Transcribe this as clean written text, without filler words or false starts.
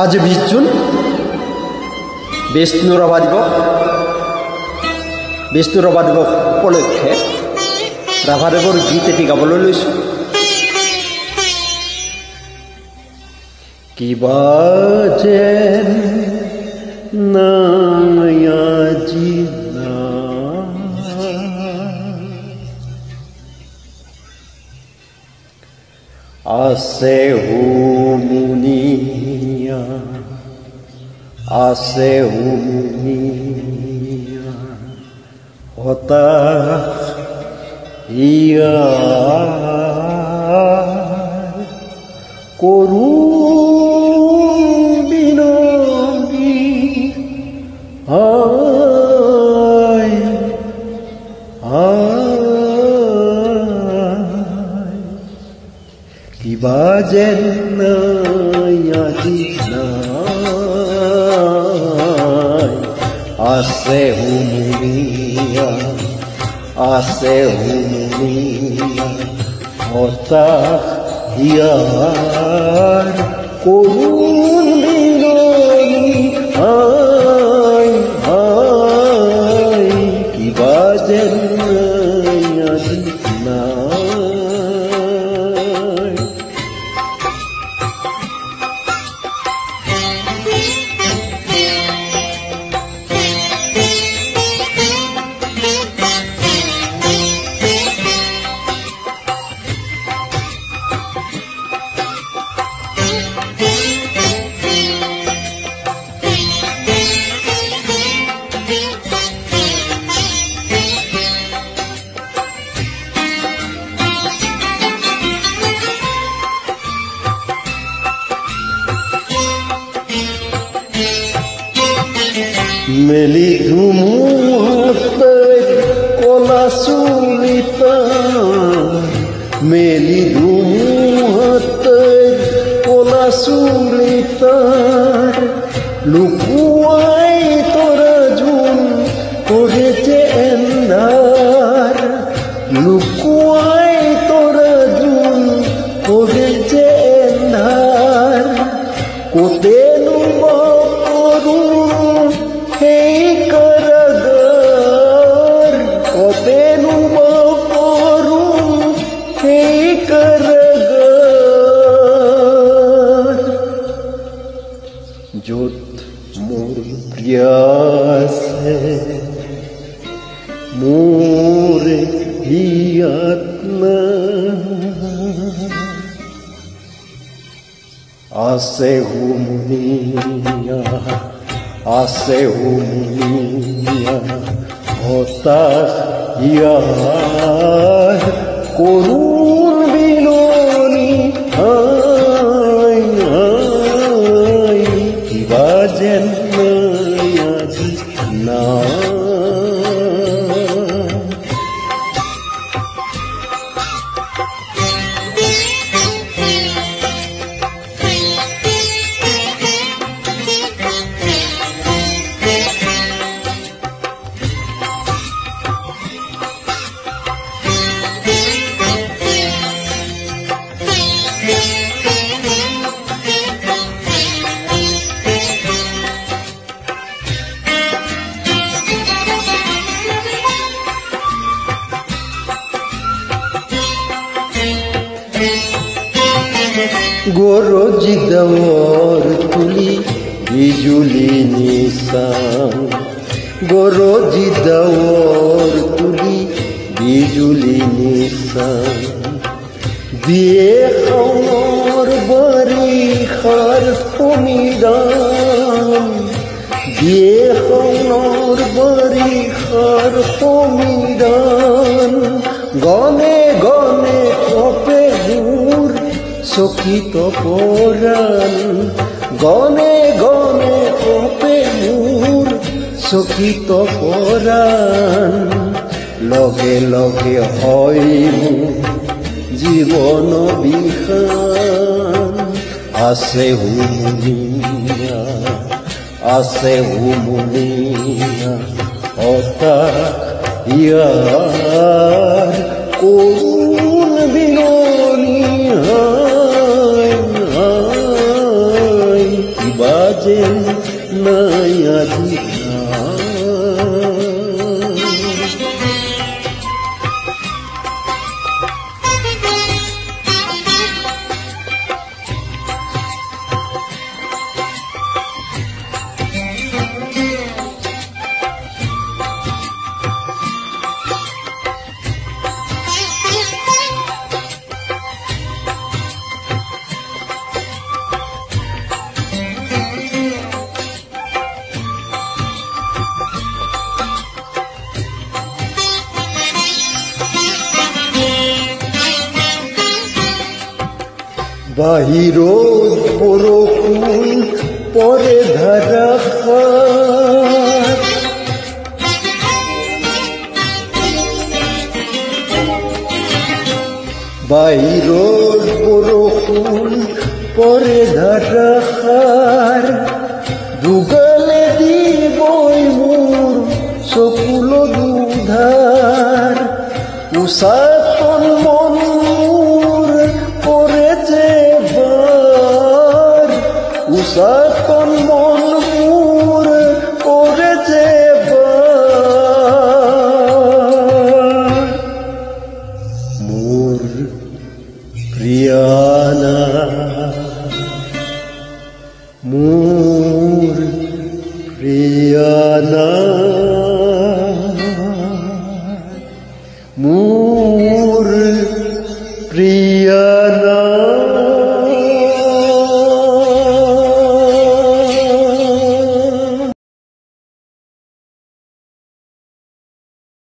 आज 20 জুন বিষ্ণু ৰাভা দিৱস উপলক্ষে ৰাভাদেৱৰ গীত এটি গাবলৈ লৈছোঁ। কিবা যেন নায়াজি আছে হুমুনিয়া আছে হুমুনিয়া হতাশ ইয়াৰ করুণ বিনয়ী হায় হায় কিবা যেন নায়াজি নাই আছে হুমুনিয়া আছে হুমুনিয়া হতাশ ইয়াৰ করুণ বিনয়ী হায় হায় কিবা যেন নায়াজি নাই। মেলি ধুমুহাতের কলা চুলিতার মেলি ধুমুহাতের কলা চুলিতার লুকুয়াই তোরা জুন করেছে এন্ধার লুকুয়াই তোরা জুন করেছে এন্ধার কোতেনু hey karagar kotenu bakoru hey karagar jot mor priyase more hiyatna ase humunia আছে হুমুনিয়া হতাশ ইয়াৰ করুণ বিনয়ী হায় হায় কিবা যেন নায়াজি নাই। গরজি দেওয়ার তুলি বিজুলি নিশান গরজি দেওয়ার তুলি বিজুলি নিশান দিয়ে খাওয়ার বাড়ি খার কমিদান দিয়ে খাওয়ার বাড়ি খার কমিদান গনে গনে কপে দূর চকিত পৰাণ গনে গনে কপে মোৰ চকিত পৰাণ লগে লগে হয় মোৰ জীৱন বিষাণ আছে হুমুনিয়া আছে হুমুনিয়া হতাশ ইয়াৰ কৰুণ বিনয়ী যেন নাই অধিকাৰ। বাহিৰত বৰষুণ পৰে ধাৰাসাৰ, বাহিৰত বৰষুণ পৰে ধাৰাসাৰ, দুগালে দিবই মোৰ চকুল দুধাৰ, উষাতন মন মোৰ পৰে যে বাৰ, উষাতন মন মোৰ পৰে যে বাৰ। মোৰ প্ৰিয়ানা, মোৰ প্ৰিয়ানা, মোৰ